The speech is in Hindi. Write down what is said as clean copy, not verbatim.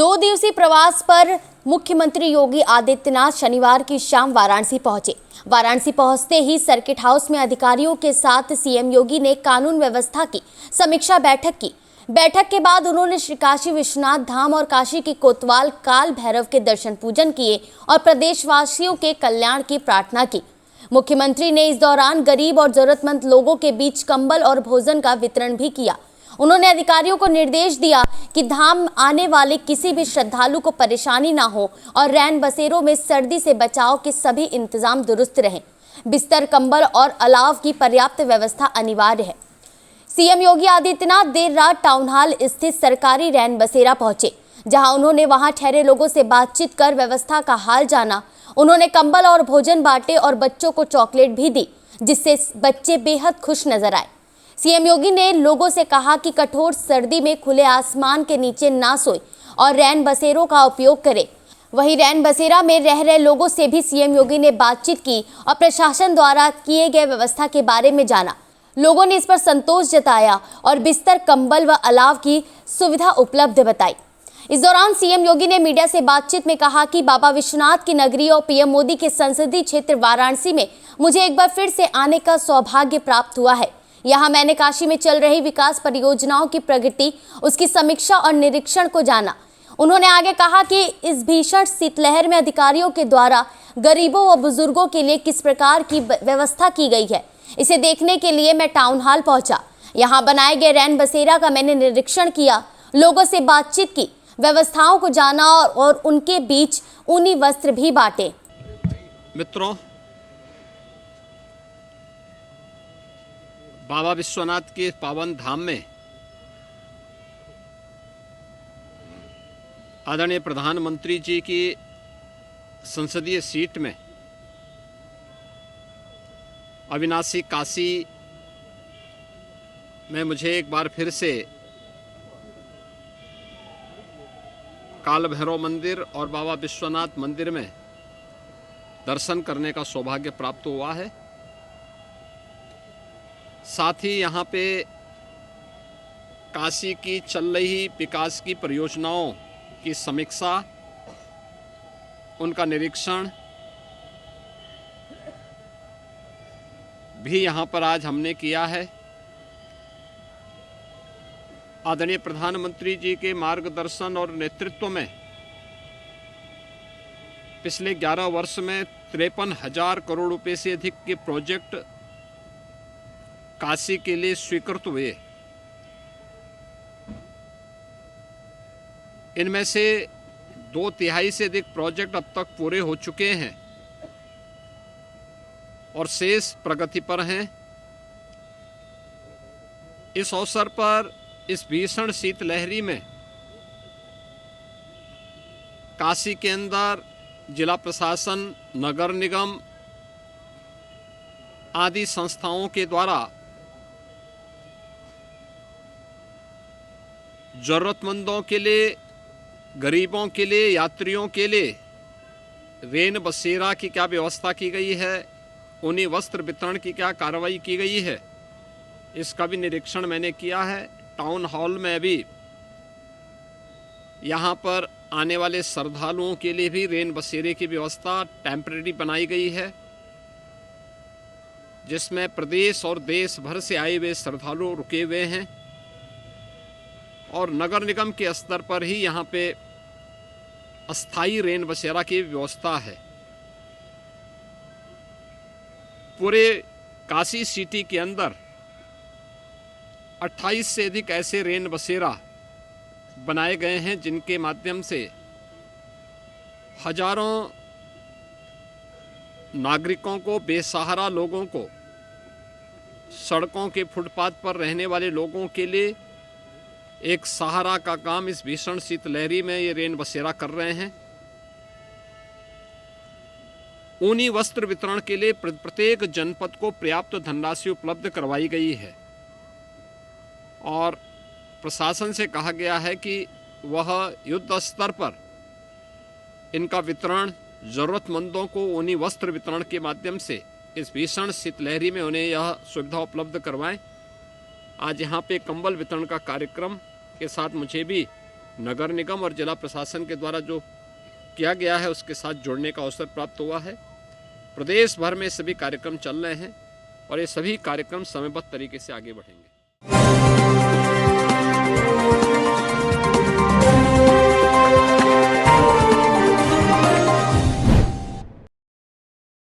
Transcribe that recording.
2 दिवसीय प्रवास पर मुख्यमंत्री योगी आदित्यनाथ शनिवार की शाम वाराणसी पहुंचे। वाराणसी पहुंचते ही सर्किट हाउस में अधिकारियों के साथ सीएम योगी ने कानून व्यवस्था की समीक्षा बैठक की। बैठक के बाद उन्होंने श्री काशी विश्वनाथ धाम और काशी की कोतवाल काल भैरव के दर्शन पूजन किए और प्रदेशवासियों के कल्याण की प्रार्थना की। मुख्यमंत्री ने इस दौरान गरीब और जरूरतमंद लोगों के बीच कंबल और भोजन का वितरण भी किया। उन्होंने अधिकारियों को निर्देश दिया कि धाम आने वाले किसी भी श्रद्धालु को परेशानी ना हो और रैन बसेरों में सर्दी से बचाव के सभी इंतजाम दुरुस्त रहें। बिस्तर, कंबल और अलाव की पर्याप्त व्यवस्था अनिवार्य है। सीएम योगी आदित्यनाथ देर रात टाउन हॉल स्थित सरकारी रैन बसेरा पहुंचे, जहां उन्होंने वहां ठहरे लोगों से बातचीत कर व्यवस्था का हाल जाना। उन्होंने कंबल और भोजन बांटे और बच्चों को चॉकलेट भी दी, जिससे बच्चे बेहद खुश नजर आए। सीएम योगी ने लोगों से कहा कि कठोर सर्दी में खुले आसमान के नीचे ना सोए और रैन बसेरों का उपयोग करें। वहीं रैन बसेरा में रह रहे लोगों से भी सीएम योगी ने बातचीत की और प्रशासन द्वारा किए गए व्यवस्था के बारे में जाना। लोगों ने इस पर संतोष जताया और बिस्तर, कंबल व अलाव की सुविधा उपलब्ध बताई। इस दौरान सीएम योगी ने मीडिया से बातचीत में कहा कि बाबा विश्वनाथ की नगरी और पीएम मोदी के संसदीय क्षेत्र वाराणसी में मुझे एक बार फिर से आने का सौभाग्य प्राप्त हुआ है। यहाँ मैंने काशी में चल रही विकास परियोजनाओं की प्रगति, उसकी समीक्षा और निरीक्षण को जाना। उन्होंने आगे कहा कि इस भीषण शीतलहर में अधिकारियों के द्वारा गरीबों व बुजुर्गों के लिए किस प्रकार की व्यवस्था की गई है, इसे देखने के लिए मैं टाउन हॉल पहुंचा। यहाँ बनाए गए रैन बसेरा का मैंने निरीक्षण किया, लोगों से बातचीत की, व्यवस्थाओं को जाना और उनके बीच ऊनी वस्त्र भी बांटे। मित्रों, बाबा विश्वनाथ के पावन धाम में आदरणीय प्रधानमंत्री जी की संसदीय सीट में अविनाशी काशी में मुझे एक बार फिर से काल भैरव मंदिर और बाबा विश्वनाथ मंदिर में दर्शन करने का सौभाग्य प्राप्त हुआ है। साथ ही यहाँ पे काशी की चल रही विकास की परियोजनाओं की समीक्षा, उनका निरीक्षण भी यहाँ पर आज हमने किया है। आदरणीय प्रधानमंत्री जी के मार्गदर्शन और नेतृत्व में पिछले 11 वर्ष में 53,000 करोड़ रुपए से अधिक के प्रोजेक्ट काशी के लिए स्वीकृत हुए। इनमें से 2/3 से अधिक प्रोजेक्ट अब तक पूरे हो चुके हैं और शेष प्रगति पर हैं। इस अवसर पर इस भीषण शीतलहरी में काशी के अंदर जिला प्रशासन, नगर निगम आदि संस्थाओं के द्वारा जरूरतमंदों के लिए, गरीबों के लिए, यात्रियों के लिए रेन बसेरा की क्या व्यवस्था की गई है, उन्हीं वस्त्र वितरण की क्या कार्रवाई की गई है, इसका भी निरीक्षण मैंने किया है। टाउन हॉल में अभी यहाँ पर आने वाले श्रद्धालुओं के लिए भी रेन बसेरे की व्यवस्था टेम्परेरी बनाई गई है, जिसमें प्रदेश और देश भर से आए हुए श्रद्धालु रुके हुए हैं और नगर निगम के स्तर पर ही यहाँ पे अस्थायी रेन बसेरा की व्यवस्था है। पूरे काशी सिटी के अंदर 28 से अधिक ऐसे रेन बसेरा बनाए गए हैं, जिनके माध्यम से हजारों नागरिकों को, बेसहारा लोगों को, सड़कों के फुटपाथ पर रहने वाले लोगों के लिए एक सहारा का काम इस भीषण शीतलहरी में ये रेन बसेरा कर रहे हैं। ऊनी वस्त्र वितरण के लिए प्रत्येक जनपद को पर्याप्त धनराशि उपलब्ध करवाई गई है और प्रशासन से कहा गया है कि वह युद्ध स्तर पर इनका वितरण जरूरतमंदों को ऊनी वस्त्र वितरण के माध्यम से इस भीषण शीतलहरी में उन्हें यह सुविधा उपलब्ध करवाएं। आज यहाँ पे कंबल वितरण का कार्यक्रम के साथ मुझे भी नगर निगम और जिला प्रशासन के द्वारा जो किया गया है उसके साथ जुड़ने का अवसर प्राप्त हुआ है। प्रदेश भर में सभी कार्यक्रम चल रहे हैं और ये सभी कार्यक्रम समयबद्ध तरीके से आगे बढ़ेंगे।